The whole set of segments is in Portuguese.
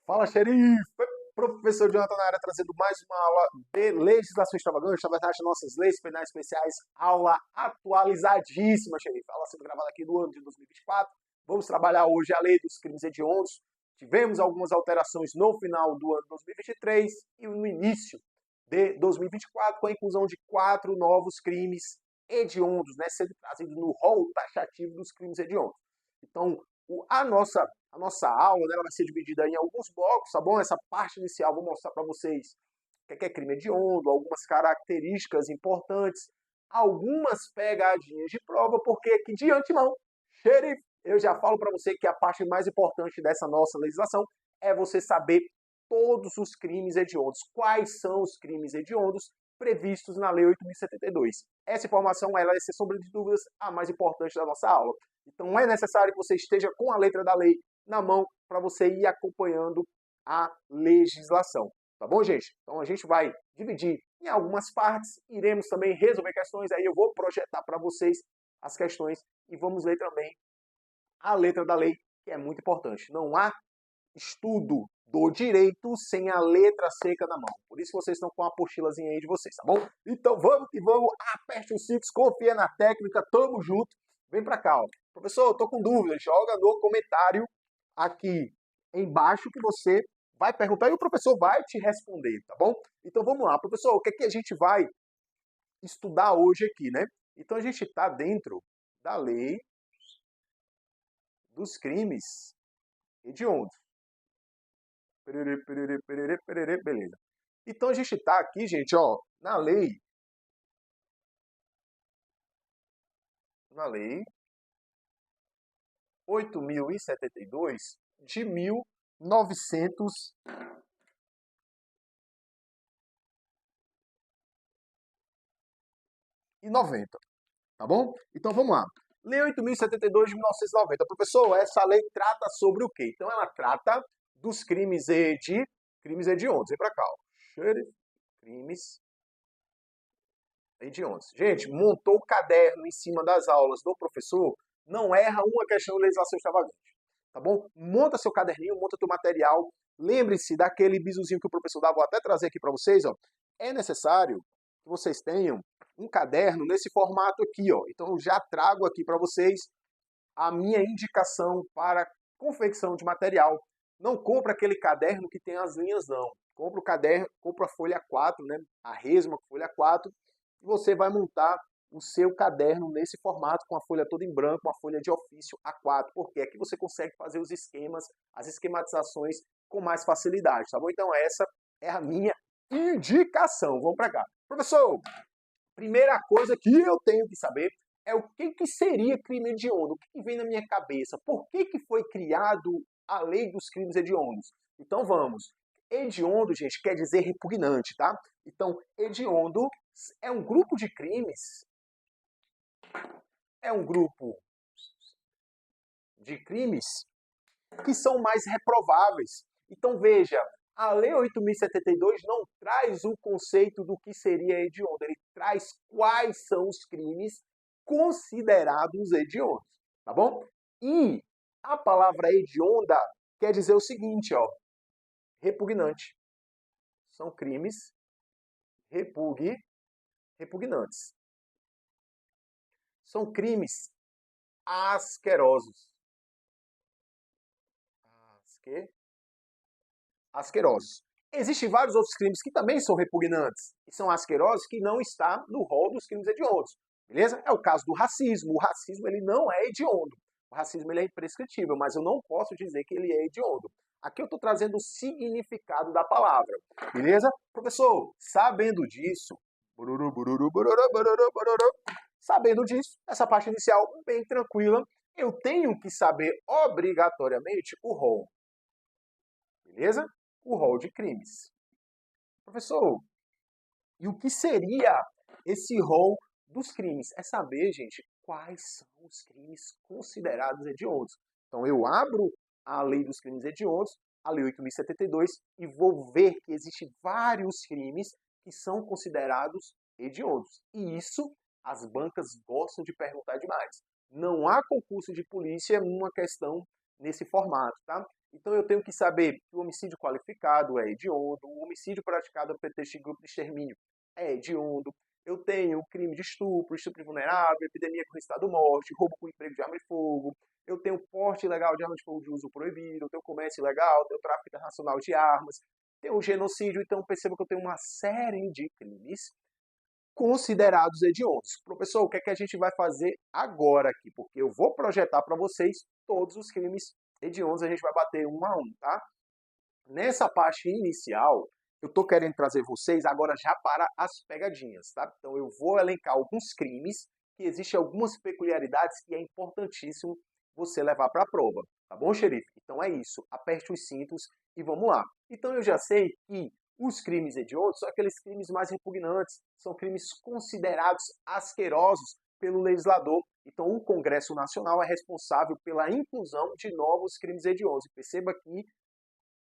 Fala, xerife! Professor Jonathan na área trazendo mais uma aula de legislação extravagante, na verdade, nossas leis penais especiais, aula atualizadíssima, xerife. Aula sendo gravada aqui no ano de 2024. Vamos trabalhar hoje a lei dos crimes hediondos. Tivemos algumas alterações no final do ano de 2023 e no início de 2024, com a inclusão de 4 novos crimes hediondos, né, sendo trazidos no rol taxativo dos crimes hediondos. Então, a nossa aula, né, ela vai ser dividida em alguns blocos, tá bom? Essa parte inicial vou mostrar para vocês o que é crime hediondo, algumas características importantes, algumas pegadinhas de prova, porque aqui de antemão, xerife, eu já falo para você que a parte mais importante dessa nossa legislação é você saber todos os crimes hediondos. Quais são os crimes hediondos previstos na Lei 8.072? Essa informação ela é, sem sombra de dúvidas, a mais importante da nossa aula. Então é necessário que você esteja com a letra da lei na mão para você ir acompanhando a legislação. Tá bom, gente? Então a gente vai dividir em algumas partes, iremos também resolver questões, aí eu vou projetar para vocês as questões e vamos ler também a letra da lei, que é muito importante. Não há estudo do direito sem a letra seca na mão. Por isso vocês estão com a apostilazinha aí de vocês, tá bom? Então vamos que vamos, aperte os cintos, confia na técnica, tamo junto. Vem pra cá, ó. Professor, eu tô com dúvida, joga no comentário aqui embaixo que você vai perguntar e o professor vai te responder, tá bom? Então vamos lá, professor, o que é que a gente vai estudar hoje aqui, né? Então a gente está dentro da lei dos crimes hediondos. Perere, perere, perere, perere, beleza. Então a gente está aqui, gente, ó, na lei 8.072 de 1990, tá bom? Então vamos lá. Lei 8.072 de 1990. Professor, essa lei trata sobre o quê? Então ela trata dos crimes hediondos. Vem pra cá, ó. Crimes hediondos. Gente, montou o caderno em cima das aulas do professor, não erra uma questão de legislação extravagante. Tá bom? Monta seu caderninho, monta teu material. Lembre-se daquele bizuzinho que o professor dava, vou até trazer aqui para vocês, ó. É necessário que vocês tenham um caderno nesse formato aqui, ó. Então eu já trago aqui para vocês a minha indicação para confecção de material. Não compra aquele caderno que tem as linhas, não. Compra o caderno, compra a folha 4, né? A resma, folha 4, e você vai montar o seu caderno nesse formato, com a folha toda em branco, uma folha de ofício A4, porque aqui você consegue fazer os esquemas, as esquematizações com mais facilidade, tá bom? Então essa é a minha indicação. Vamos para cá. Professor, primeira coisa que eu tenho que saber é o que seria crime hediondo, o que vem na minha cabeça, por que foi criado a lei dos crimes hediondos. Então vamos. Hediondo, gente, quer dizer repugnante, tá? Então, hediondo é um grupo de crimes, é um grupo de crimes que são mais reprováveis. Então veja, a Lei 8.072 não traz o conceito do que seria hediondo, ele traz quais são os crimes considerados hediondos, tá bom? E a palavra hedionda quer dizer o seguinte, ó, repugnante. São crimes repugnantes. São crimes asquerosos. Asquerosos. Existem vários outros crimes que também são repugnantes e são asquerosos que não está no rol dos crimes hediondos. Beleza? É o caso do racismo. O racismo ele não é hediondo. O racismo ele é imprescritível, mas eu não posso dizer que ele é hediondo. Aqui eu estou trazendo o significado da palavra. Beleza? Professor, sabendo disso, sabendo disso, essa parte inicial bem tranquila, eu tenho que saber obrigatoriamente o rol. Beleza? O rol de crimes. Professor, e o que seria esse rol dos crimes? É saber, gente, quais são os crimes considerados hediondos. Então eu abro a lei dos crimes hediondos, a lei 8.072, e vou ver que existem vários crimes que são considerados hediondos. E isso as bancas gostam de perguntar demais. Não há concurso de polícia numa questão nesse formato, tá? Então eu tenho que saber que o homicídio qualificado é hediondo, o homicídio praticado a pretexto de grupo de extermínio é hediondo, eu tenho crime de estupro, estupro vulnerável, epidemia com resultado morte, roubo com emprego de arma de fogo, eu tenho porte ilegal de arma de fogo de uso proibido, eu tenho comércio ilegal, eu tenho tráfico internacional de armas, tenho genocídio, então perceba que eu tenho uma série de crimes considerados hediondos. Professor, o que é que a gente vai fazer agora aqui? Porque eu vou projetar para vocês todos os crimes hediondos, a gente vai bater um a um, tá? Nessa parte inicial, eu estou querendo trazer vocês agora já para as pegadinhas, tá? Então eu vou elencar alguns crimes que existem algumas peculiaridades que é importantíssimo você levar para a prova, tá bom, xerife? Então é isso, aperte os cintos e vamos lá. Então eu já sei que os crimes hediondos são aqueles crimes mais repugnantes, são crimes considerados asquerosos pelo legislador. Então o Congresso Nacional é responsável pela inclusão de novos crimes hediondos. Perceba que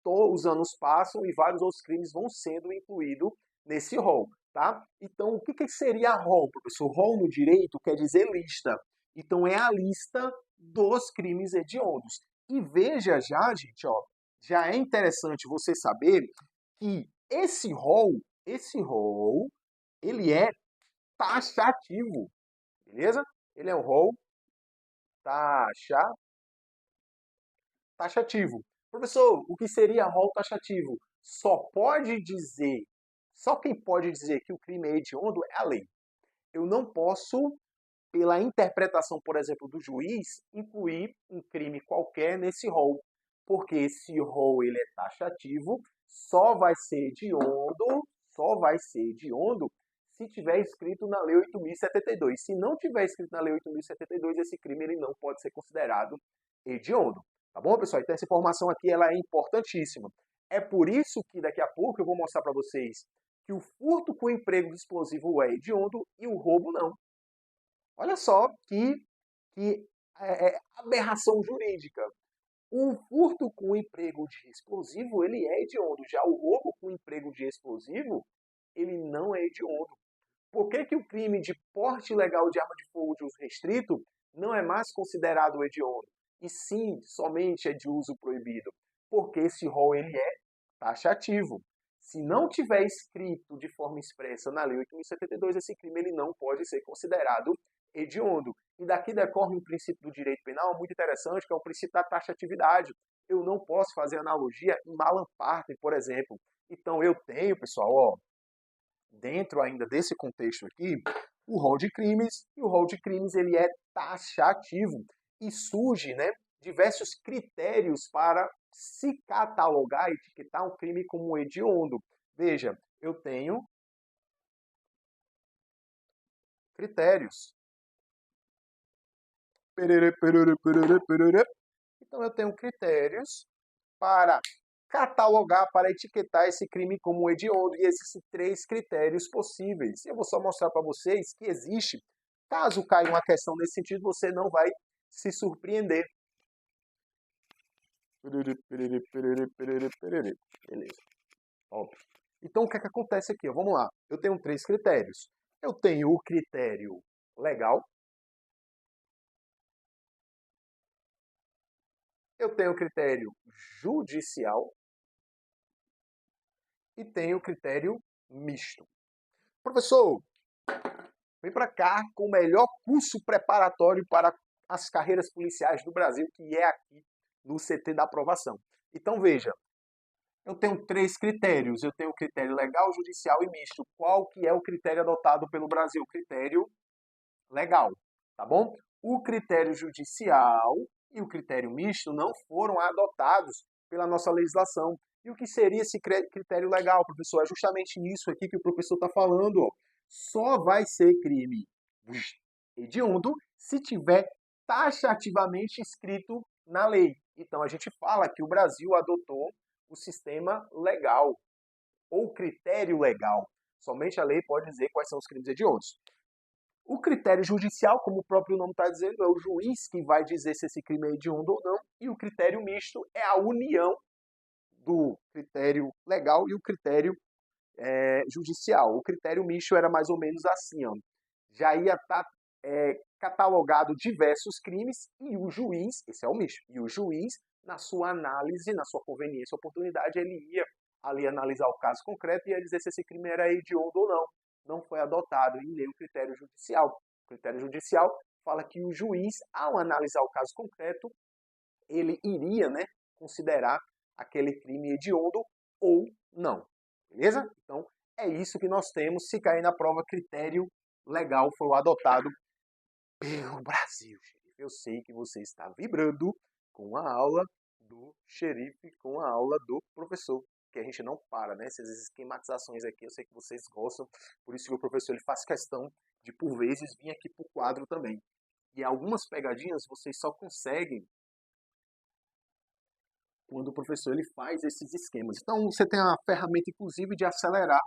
os anos passam e vários outros crimes vão sendo incluídos nesse rol, tá? Então, o que seria rol, professor? Rol no direito quer dizer lista. Então, é a lista dos crimes hediondos. E veja já, gente, ó, já é interessante você saber que esse rol, ele é taxativo, beleza? Ele é um rol taxativo. Professor, o que seria rol taxativo? Só quem pode dizer que o crime é hediondo é a lei. Eu não posso, pela interpretação, por exemplo, do juiz, incluir um crime qualquer nesse rol, porque esse rol ele é taxativo, só vai ser hediondo se tiver escrito na Lei 8.072. Se não tiver escrito na Lei 8.072, esse crime ele não pode ser considerado hediondo. Tá bom, pessoal? Então essa informação aqui ela é importantíssima. É por isso que daqui a pouco eu vou mostrar para vocês que o furto com emprego de explosivo é hediondo e o roubo não. Olha só que aberração jurídica. O furto com emprego de explosivo, ele é hediondo. Já o roubo com emprego de explosivo, ele não é hediondo. Por que o crime de porte ilegal de arma de fogo de uso restrito não é mais considerado hediondo? E sim, somente é de uso proibido? Porque esse rol ele é taxativo. Se não tiver escrito de forma expressa na Lei 8.072, esse crime ele não pode ser considerado hediondo. E daqui decorre um princípio do direito penal muito interessante, que é o princípio da taxatividade. Eu não posso fazer analogia em Malam Partem, por exemplo. Então eu tenho, pessoal, ó, dentro ainda desse contexto aqui, o rol de crimes, e o rol de crimes ele é taxativo. E surge, né, diversos critérios para se catalogar e etiquetar um crime como hediondo. Veja, eu tenho critérios. Então eu tenho critérios para catalogar, para etiquetar esse crime como hediondo, e existem 3 critérios possíveis. Eu vou só mostrar para vocês que existe. Caso caia uma questão nesse sentido, você não vai se surpreender. Beleza. Óbvio. Então, o que é que acontece aqui? Vamos lá. Eu tenho 3 critérios. Eu tenho o critério legal. Eu tenho o critério judicial. E tenho o critério misto. Professor, vem para cá com o melhor curso preparatório para as carreiras policiais do Brasil, que é aqui no CT da aprovação. Então veja, eu tenho 3 critérios. Eu tenho o critério legal, judicial e misto. Qual que é o critério adotado pelo Brasil? O critério legal, tá bom? O critério judicial e o critério misto não foram adotados pela nossa legislação. E o que seria esse critério legal, professor? É justamente isso aqui que o professor está falando. Ó. Só vai ser crime hediondo se tiver taxativamente escrito na lei. Então a gente fala que o Brasil adotou o sistema legal ou critério legal. Somente a lei pode dizer quais são os crimes hediondos. O critério judicial, como o próprio nome está dizendo, é o juiz que vai dizer se esse crime é hediondo ou não. E o critério misto é a união do critério legal e o critério judicial. O critério misto era mais ou menos assim, ó. Já ia estar catalogado diversos crimes e o juiz, esse é o misto, e o juiz na sua análise, na sua conveniência e oportunidade, ele ia ali analisar o caso concreto e ia dizer se esse crime era hediondo ou não. Não foi adotado em nenhum critério judicial. O critério judicial fala que o juiz, ao analisar o caso concreto, ele iria, né, considerar aquele crime hediondo ou não. Beleza? Então, é isso que nós temos. Se cair na prova, critério legal foi adotado pelo Brasil, xerife. Eu sei que você está vibrando com a aula do xerife, com a aula do professor, que a gente não para, né? Essas esquematizações aqui, eu sei que vocês gostam, por isso que o professor ele faz questão de, por vezes, vir aqui para o quadro também. E algumas pegadinhas vocês só conseguem quando o professor ele faz esses esquemas. Então, você tem a ferramenta, inclusive, de acelerar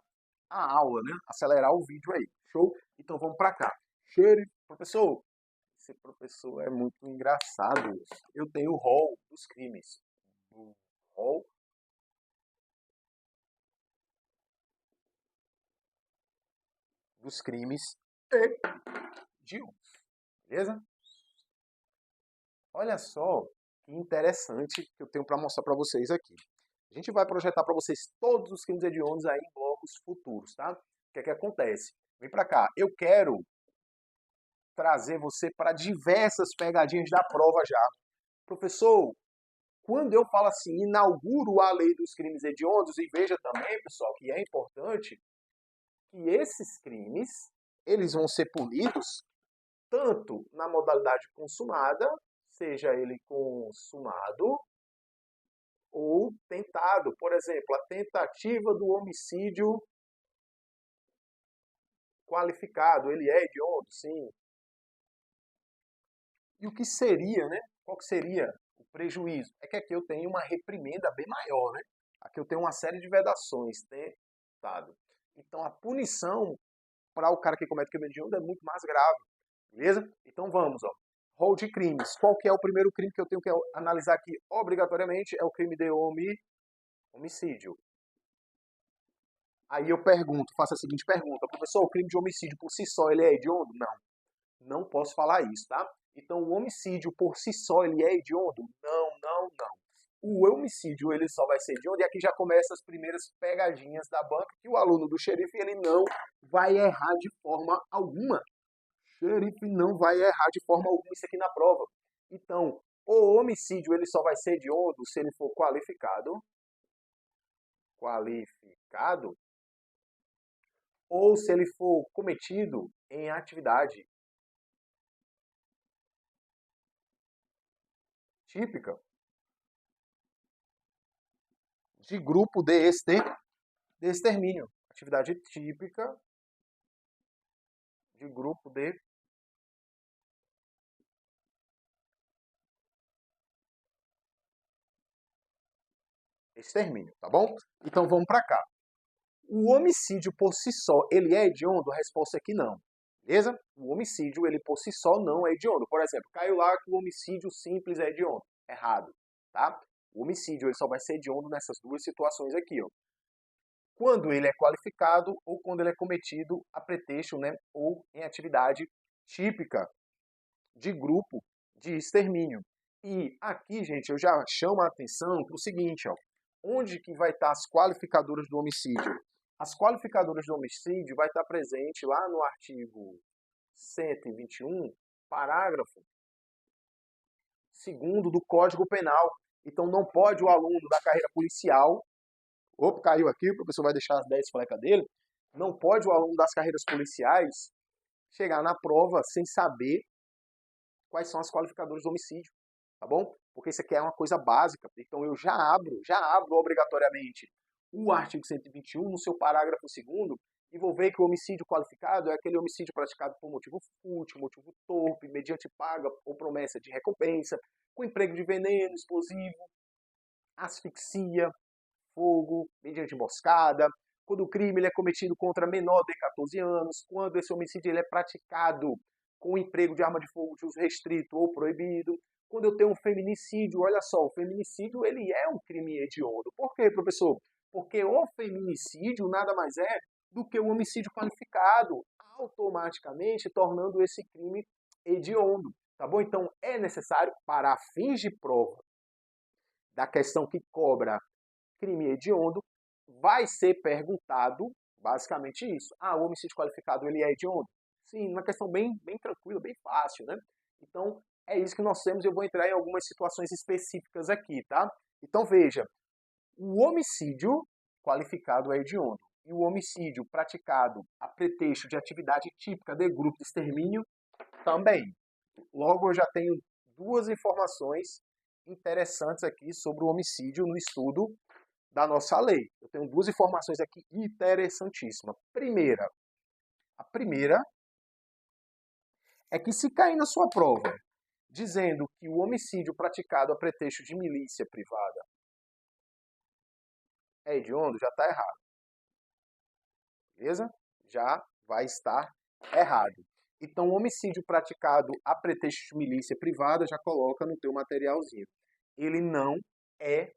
a aula, né? Acelerar o vídeo aí. Show? Então, vamos para cá. Xerife, professor, esse professor é muito engraçado. Eu tenho o rol dos crimes. O rol dos crimes hediondos. Beleza? Olha só que interessante que eu tenho para mostrar para vocês aqui. A gente vai projetar para vocês todos os crimes hediondos aí em blocos futuros, tá? O que é que acontece? Vem para cá. Eu quero trazer você para diversas pegadinhas da prova já. Professor, quando eu falo assim, inauguro a lei dos crimes hediondos, e veja também, pessoal, que é importante que esses crimes, eles vão ser punidos tanto na modalidade consumada, seja ele consumado ou tentado. Por exemplo, a tentativa do homicídio qualificado, ele é hediondo, sim. E o que seria, né? Qual que seria o prejuízo? É que aqui eu tenho uma reprimenda bem maior, né? Aqui eu tenho uma série de vedações, tentado. Então a punição para o cara que comete crime hediondo é muito mais grave, beleza? Então vamos, ó. Rol de crimes. Qual que é o primeiro crime que eu tenho que analisar aqui obrigatoriamente? É o crime de homicídio. Aí eu pergunto, faço a seguinte pergunta. Professor, o crime de homicídio por si só, ele é hediondo? Não. Não posso falar isso, tá? Então, o homicídio por si só, ele é hediondo? Não, não, não. O homicídio, ele só vai ser hediondo, e aqui já começam as primeiras pegadinhas da banca, que o aluno do xerife, ele não vai errar de forma alguma. O xerife não vai errar de forma alguma isso aqui na prova. Então, o homicídio, ele só vai ser hediondo se ele for qualificado, ou se ele for cometido em atividade típica de grupo de extermínio. Atividade típica de grupo de extermínio, tá bom? Então vamos para cá. O homicídio por si só, ele é hediondo? A resposta é que não. Beleza? O homicídio, ele por si só não é hediondo. Por exemplo, caiu lá que o homicídio simples é hediondo. Errado, tá? O homicídio, ele só vai ser hediondo nessas duas situações aqui, ó. Quando ele é qualificado ou quando ele é cometido a pretexto, né, ou em atividade típica de grupo de extermínio. E aqui, gente, eu já chamo a atenção para o seguinte, ó, onde que vai estar as qualificadoras do homicídio? As qualificadoras do homicídio vai estar presente lá no artigo 121, parágrafo 2º do Código Penal. Então não pode o aluno da carreira policial, opa, caiu aqui, o professor vai deixar as 10 flecas dele, não pode o aluno das carreiras policiais chegar na prova sem saber quais são as qualificadoras do homicídio, tá bom? Porque isso aqui é uma coisa básica. Então eu já abro obrigatoriamente o artigo 121 no seu parágrafo 2º e vou ver que o homicídio qualificado é aquele homicídio praticado por motivo fútil, motivo torpe, mediante paga ou promessa de recompensa, com emprego de veneno, explosivo, asfixia, fogo, mediante emboscada, quando o crime ele é cometido contra menor de 14 anos, quando esse homicídio ele é praticado com o emprego de arma de fogo de uso restrito ou proibido, quando eu tenho um feminicídio, olha só, o feminicídio ele é um crime hediondo. Por quê, professor? Porque o feminicídio nada mais é do que o homicídio qualificado, automaticamente tornando esse crime hediondo, tá bom? Então é necessário, para fins de prova da questão que cobra crime hediondo, vai ser perguntado basicamente isso. Ah, o homicídio qualificado ele é hediondo? Sim, uma questão bem tranquila, bem fácil, né? Então, é isso que nós temos e eu vou entrar em algumas situações específicas aqui, tá? Então, veja, o homicídio qualificado é hediondo e o homicídio praticado a pretexto de atividade típica de grupo de extermínio também. Logo, eu já tenho duas informações interessantes aqui sobre o homicídio no estudo da nossa lei. Eu tenho duas informações aqui interessantíssimas. A primeira é que se cair na sua prova dizendo que o homicídio praticado a pretexto de milícia privada é hediondo, já está errado. Beleza? Já vai estar errado. Então, o homicídio praticado a pretexto de milícia privada, já coloca no teu materialzinho. Ele não é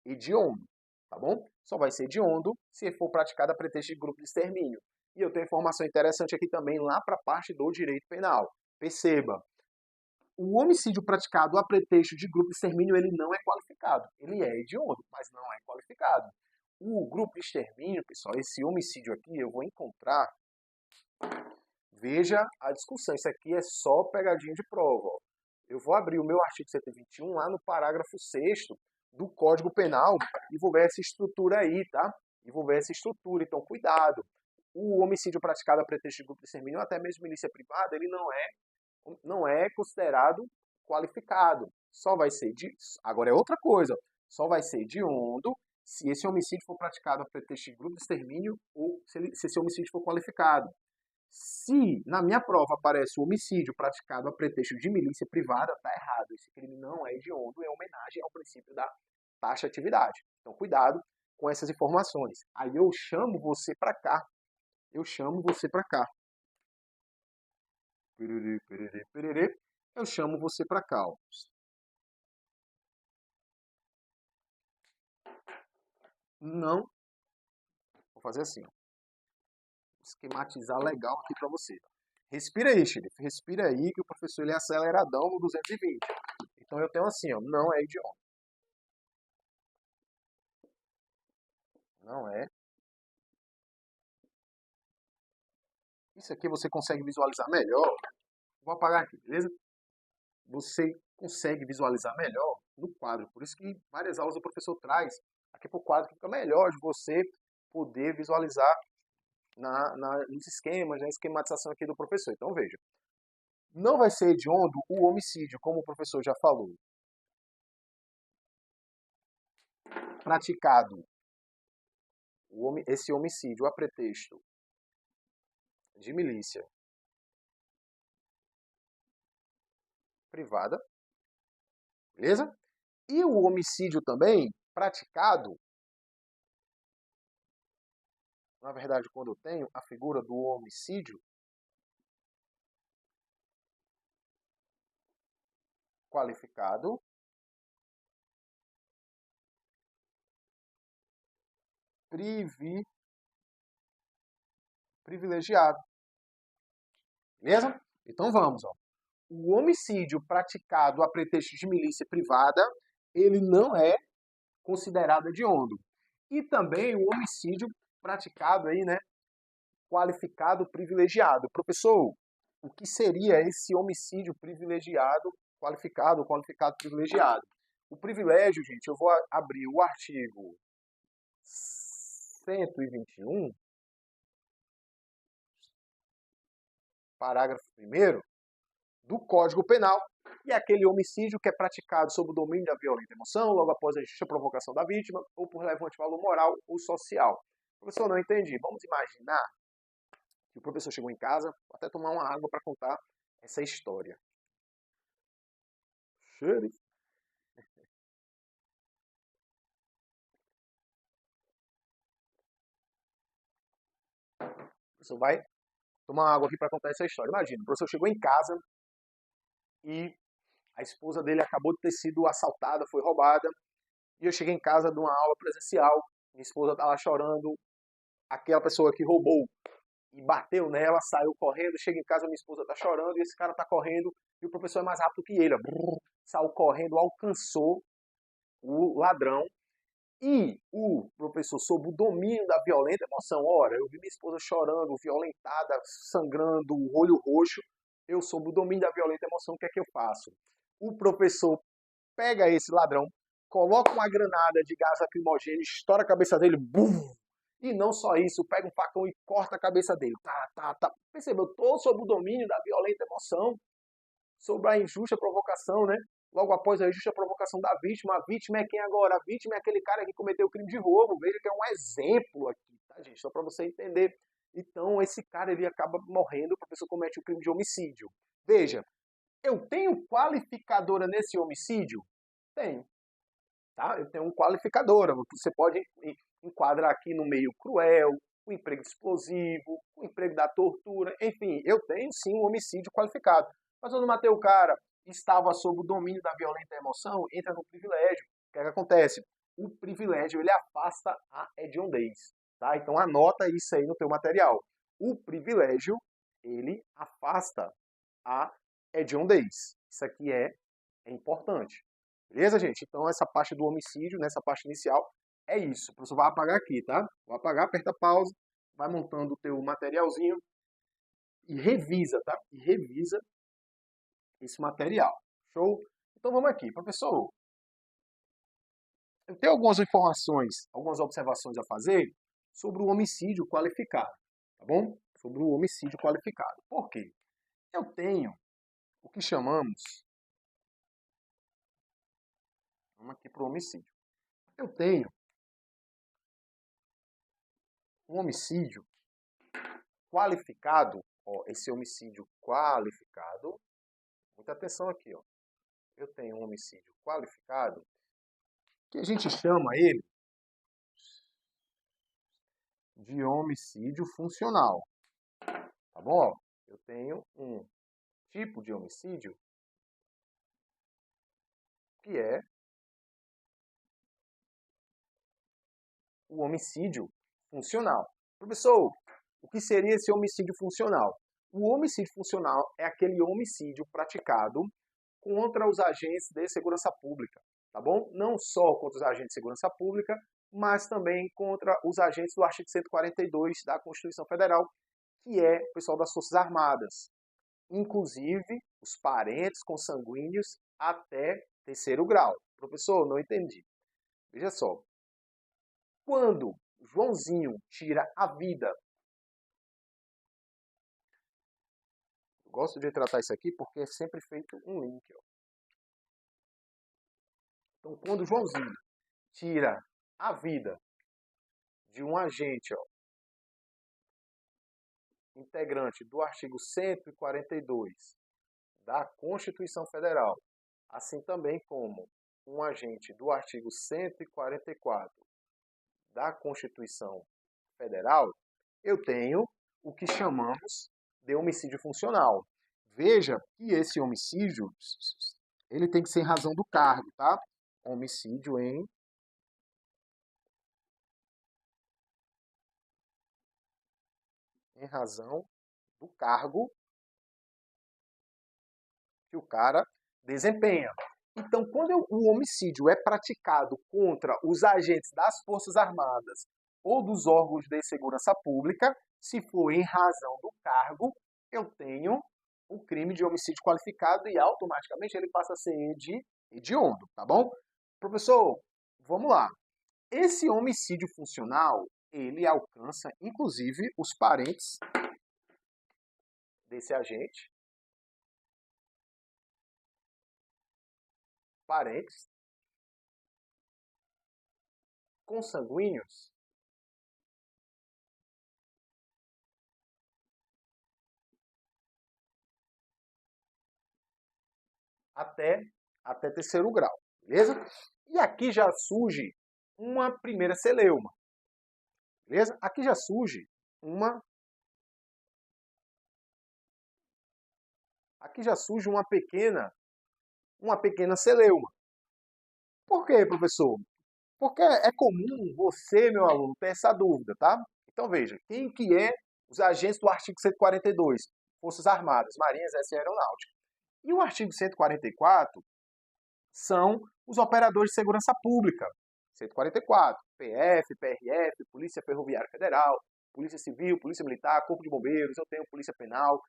hediondo, tá bom? Só vai ser hediondo se for praticado a pretexto de grupo de extermínio. E eu tenho informação interessante aqui também lá para a parte do direito penal. Perceba, o homicídio praticado a pretexto de grupo de extermínio, ele não é qualificado. Ele é hediondo, mas não é qualificado. O grupo de extermínio, pessoal, esse homicídio aqui, eu vou encontrar. Veja a discussão. Isso aqui é só pegadinha de prova. Ó. Eu vou abrir o meu artigo 121 lá no parágrafo 6º do Código Penal e vou ver essa estrutura aí, tá? E vou ver essa estrutura. Então, cuidado. O homicídio praticado a pretexto de grupo de extermínio, ou até mesmo milícia privada, ele não é considerado qualificado. Só vai ser de... Agora é outra coisa. Só vai ser hediondo se esse homicídio for praticado a pretexto de grupo de extermínio ou se esse homicídio for qualificado. Se na minha prova aparece o homicídio praticado a pretexto de milícia privada, tá errado. Esse crime não é hediondo, é homenagem ao princípio da taxatividade. Então, cuidado com essas informações. Aí eu chamo você para cá. Eu chamo você para cá. Perere, perere, perere. Eu chamo você para cá. Ó. Não. Vou fazer assim. Ó. Esquematizar legal aqui para você. Respira aí, xerife. Respira aí que o professor ele é aceleradão no 220. Então eu tenho assim, ó, não é hediondo. Não é. Isso aqui você consegue visualizar melhor. Vou apagar aqui, beleza? Você consegue visualizar melhor no quadro. Por isso que várias aulas o professor traz aqui para o quadro que fica melhor de você poder visualizar nos esquemas, na esquematização aqui do professor. Então veja, não vai ser hediondo o homicídio, como o professor já falou, praticado esse homicídio a pretexto de milícia privada, beleza? E o homicídio também praticado, na verdade, quando eu tenho a figura do homicídio qualificado, privilegiado. Beleza? Então vamos, ó. O homicídio praticado a pretexto de milícia privada, ele não é considerado hediondo. E também o homicídio praticado aí, né, qualificado privilegiado. Professor, o que seria esse homicídio privilegiado, qualificado privilegiado? O privilégio, gente, eu vou abrir o artigo 121, parágrafo 1º, do Código Penal, e é aquele homicídio que é praticado sob o domínio da violenta emoção, logo após a injusta provocação da vítima, ou por relevante valor moral ou social. Professor, não entendi. Vamos imaginar que o professor chegou em casa, vou até tomar uma água para contar essa história. Xerife. O professor vai tomar uma água aqui para contar essa história. Imagina, o professor chegou em casa e a esposa dele acabou de ter sido assaltada, foi roubada. E eu cheguei em casa de uma aula presencial, minha esposa tá lá chorando, aquela pessoa que roubou e bateu nela, saiu correndo, chega em casa, minha esposa tá chorando, e esse cara tá correndo, e o professor é mais rápido que ele, ó, saiu correndo, alcançou o ladrão, e o professor, sob o domínio da violenta emoção, ora, eu vi minha esposa chorando, violentada, sangrando, olho roxo, eu sob o domínio da violenta emoção, o que é que eu faço? O professor pega esse ladrão, coloca uma granada de gás lacrimogêneo, estoura a cabeça dele, bum! E não só isso, pega um facão e corta a cabeça dele. Tá. Percebeu? Eu estou sob o domínio da violenta emoção, sob a injusta provocação, né? Logo após a injusta provocação da vítima. A vítima é quem agora? A vítima é aquele cara que cometeu o crime de roubo. Veja que é um exemplo aqui, tá, gente? Só para você entender. Então, esse cara, ele acaba morrendo, a pessoa comete o crime de homicídio. Veja, eu tenho qualificadora nesse homicídio? Tenho. Tá? Eu tenho um qualificadora. Você pode enquadrar aqui no meio cruel, o emprego explosivo, o emprego da tortura, enfim, eu tenho sim um homicídio qualificado. Mas quando matei o cara, estava sob o domínio da violenta emoção, entra no privilégio. O que é que acontece? O privilégio, ele afasta a hediondez. Tá? Então anota isso aí no teu material. O privilégio, ele afasta a hediondez. Isso aqui é importante. Beleza, gente? Então essa parte do homicídio, nessa parte inicial, é isso. O professor vai apagar aqui, tá? Vou apagar, aperta pausa, vai montando o teu materialzinho e revisa, tá? E revisa esse material. Show? Então vamos aqui. Professor, eu tenho algumas informações, algumas observações a fazer sobre o homicídio qualificado, tá bom? Sobre o homicídio qualificado. Por quê? Eu tenho o que chamamos... Vamos aqui para o homicídio. Eu tenho um homicídio qualificado, ó, esse homicídio qualificado, muita atenção aqui, ó. Eu tenho um homicídio qualificado, que a gente chama ele de homicídio funcional, tá bom? Eu tenho um tipo de homicídio que é o homicídio funcional. Professor, o que seria esse homicídio funcional? O homicídio funcional é aquele homicídio praticado contra os agentes de segurança pública, tá bom? Não só contra os agentes de segurança pública, mas também contra os agentes do artigo 142 da Constituição Federal, que é o pessoal das Forças Armadas, inclusive os parentes consanguíneos até terceiro grau. Professor, não entendi. Veja só, quando Joãozinho tira a vida, eu gosto de tratar isso aqui porque é sempre feito um link, ó. Então, quando Joãozinho tira a vida de um agente, ó, integrante do artigo 142 da Constituição Federal, assim também como um agente do artigo 144 da Constituição Federal, eu tenho o que chamamos de homicídio funcional. Veja que esse homicídio, ele tem que ser em razão do cargo, tá? Homicídio em razão do cargo que o cara desempenha. Então, quando o homicídio é praticado contra os agentes das Forças Armadas ou dos órgãos de segurança pública, se for em razão do cargo, eu tenho o crime de homicídio qualificado e automaticamente ele passa a ser hediondo, tá bom? Professor, vamos lá. Esse homicídio funcional, ele alcança, inclusive, os parentes desse agente, parentes consanguíneos até terceiro grau, beleza? E aqui já surge uma primeira celeuma, beleza? Aqui já surge uma pequena celeuma. Por quê, professor? Porque é comum você, meu aluno, ter essa dúvida, tá? Então veja, quem que é os agentes do artigo 142? Forças Armadas, Marinha, Exército e Aeronáutica. E o artigo 144 são Os operadores de segurança pública, 144, PF, PRF, Polícia Ferroviária Federal, Polícia Civil, Polícia Militar, Corpo de Bombeiros, eu tenho Polícia Penal.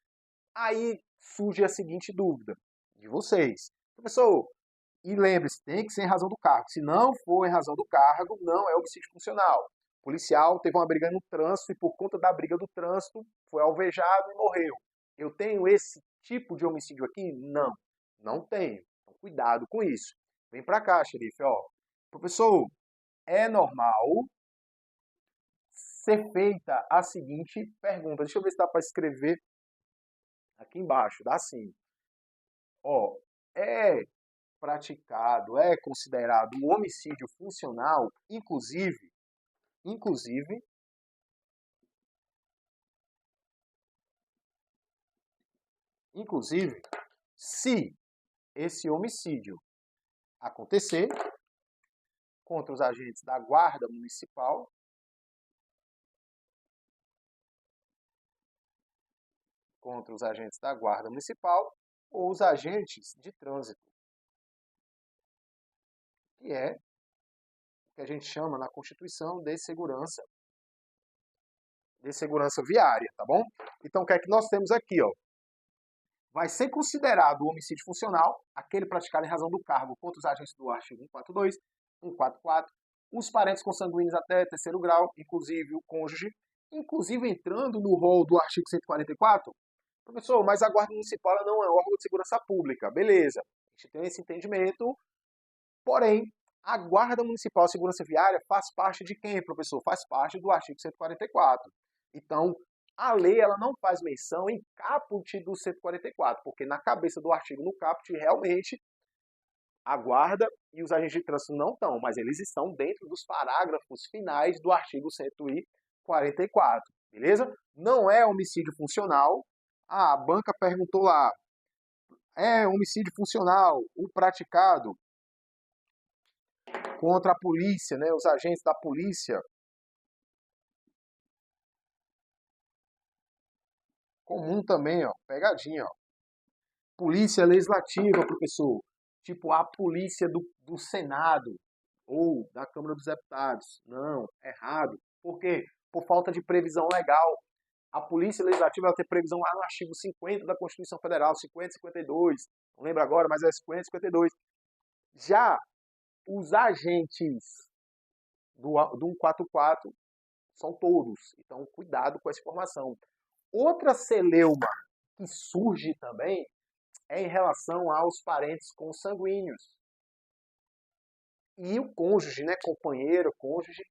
Aí surge a seguinte dúvida de vocês. Professor, e lembre-se, tem que ser em razão do cargo. Se não for em razão do cargo, não é homicídio funcional. O policial teve uma briga no trânsito e por conta da briga do trânsito foi alvejado e morreu. Eu tenho esse tipo de homicídio aqui? Não, não tenho. Então, cuidado com isso. Vem pra cá, xerife, ó. Professor, é normal ser feita a seguinte pergunta. Deixa eu ver se dá para escrever aqui embaixo. Dá sim. Ó, é praticado, é considerado um homicídio funcional, inclusive, se esse homicídio acontecer contra os agentes da Guarda Municipal, ou os agentes de trânsito, que é o que a gente chama na Constituição de segurança viária, tá bom? Então, o que é que nós temos aqui, ó? Vai ser considerado o homicídio funcional aquele praticado em razão do cargo contra os agentes do artigo 142, 144, os parentes consanguíneos até terceiro grau, inclusive o cônjuge, inclusive entrando no rol do artigo 144. Professor, mas a Guarda Municipal não é órgão de segurança pública. Beleza, a gente tem esse entendimento, porém, a Guarda Municipal de Segurança Viária faz parte de quem, professor? Faz parte do artigo 144. Então, a lei ela não faz menção em caput do 144, porque na cabeça do artigo, no caput, realmente a guarda e os agentes de trânsito não estão, mas eles estão dentro dos parágrafos finais do artigo 144, beleza? Não é homicídio funcional. A banca perguntou lá, é homicídio funcional o praticado contra a polícia, né, os agentes da polícia. Comum também, ó, pegadinha, ó. Polícia legislativa, professor. Tipo a polícia do Senado ou da Câmara dos Deputados. Não, errado. Por quê? Por falta de previsão legal. A polícia legislativa ela tem previsão lá no artigo 50 da Constituição Federal, 50 e 52. Não lembro agora, mas é 50 e 52. Já os agentes do 144 são todos. Então, cuidado com essa informação. Outra celeuma que surge também é em relação aos parentes consanguíneos. E o cônjuge, né, companheiro, cônjuge,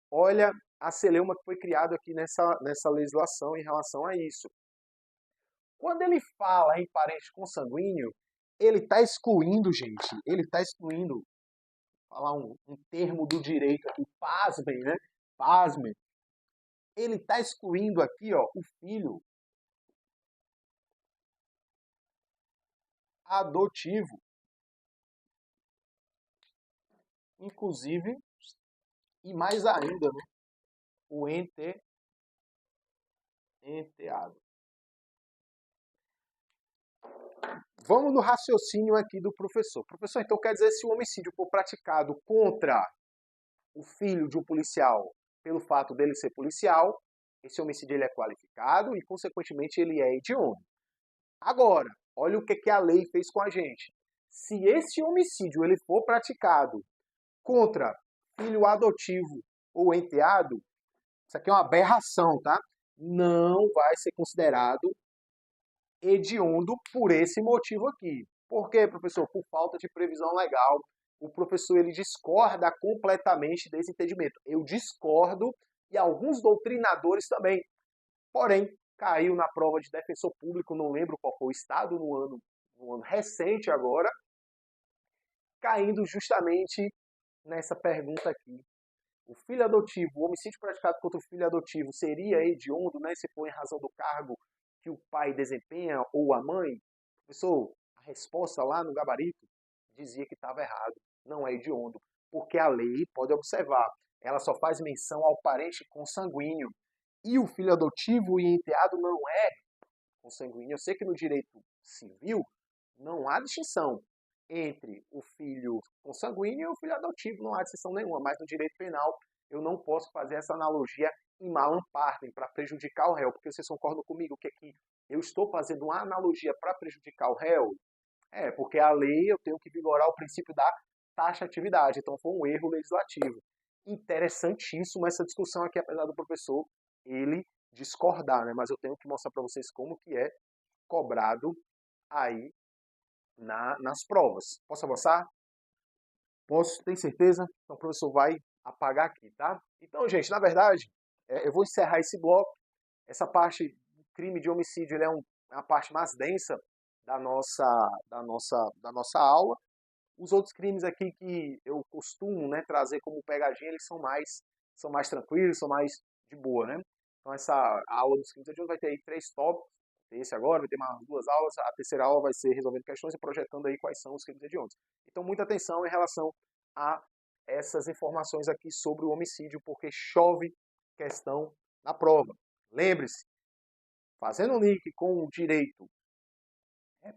olha a celeuma que foi criada aqui nessa legislação em relação a isso. Quando ele fala em parente consanguíneo, ele está excluindo, gente, vou falar um termo do direito aqui, pasmem, né? Pasmem. Ele está excluindo aqui, ó, o filho adotivo. Inclusive, e mais ainda, né? O enteado. Vamos no raciocínio aqui do professor. Professor, então quer dizer, se o homicídio for praticado contra o filho de um policial, pelo fato dele ser policial, esse homicídio ele é qualificado e, consequentemente, ele é hediondo. Agora, olha o que a lei fez com a gente. Se esse homicídio ele for praticado contra filho adotivo ou enteado, isso aqui é uma aberração, tá? Não vai ser considerado hediondo por esse motivo aqui. Por quê, professor? Por falta de previsão legal. O professor ele discorda completamente desse entendimento. Eu discordo e alguns doutrinadores também. Porém, caiu na prova de defensor público, não lembro qual foi o estado no ano recente agora, caindo justamente nessa pergunta aqui. O filho adotivo, o homicídio praticado contra o filho adotivo seria hediondo, né, se for em razão do cargo que o pai desempenha ou a mãe? Professor, a resposta lá no gabarito dizia que estava errado. Não é hediondo, porque a lei, pode observar, ela só faz menção ao parente consanguíneo. E o filho adotivo e enteado não é consanguíneo. Eu sei que no direito civil não há distinção. entre o filho consanguíneo e o filho adotivo, não há distinção nenhuma, mas no direito penal eu não posso fazer essa analogia em malam partem, para prejudicar o réu, porque vocês concordam comigo que aqui eu estou fazendo uma analogia para prejudicar o réu? Porque a lei eu tenho que vigorar o princípio da taxatividade, então foi um erro legislativo. Interessantíssimo essa discussão aqui, apesar do professor ele discordar, né? Mas eu tenho que mostrar para vocês como que é cobrado aí nas provas. Posso avançar? Posso, tem certeza? Então o professor vai apagar aqui, tá? Então, gente, na verdade, eu vou encerrar esse bloco. Essa parte do crime de homicídio ele é a parte mais densa da nossa aula. Os outros crimes aqui que eu costumo, né, trazer como pegadinha, eles são mais tranquilos, são mais de boa, né? Então essa aula dos crimes de hoje vai ter aí 3 tópicos. Esse agora, vai ter mais 2 aulas. A terceira aula vai ser resolvendo questões e projetando aí quais são os crimes hediondos. Então muita atenção em relação a essas informações aqui sobre o homicídio, porque chove questão na prova. Lembre-se, fazendo um link com o direito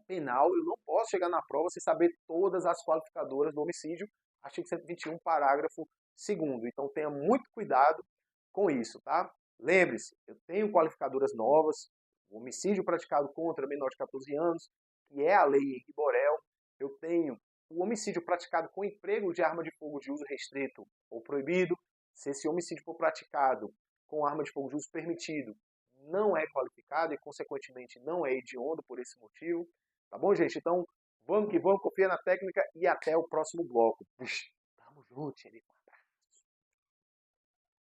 penal, eu não posso chegar na prova sem saber todas as qualificadoras do homicídio, artigo 121, parágrafo 2º. Então tenha muito cuidado com isso, tá? Lembre-se, eu tenho qualificadoras novas, o homicídio praticado contra menor de 14 anos, que é a lei Henri Borel. Eu tenho o homicídio praticado com emprego de arma de fogo de uso restrito ou proibido. Se esse homicídio for praticado com arma de fogo de uso permitido, não é qualificado e, consequentemente, não é hediondo por esse motivo. Tá bom, gente? Então, vamos que vamos, confia na técnica e até o próximo bloco. Tamo junto, xerife.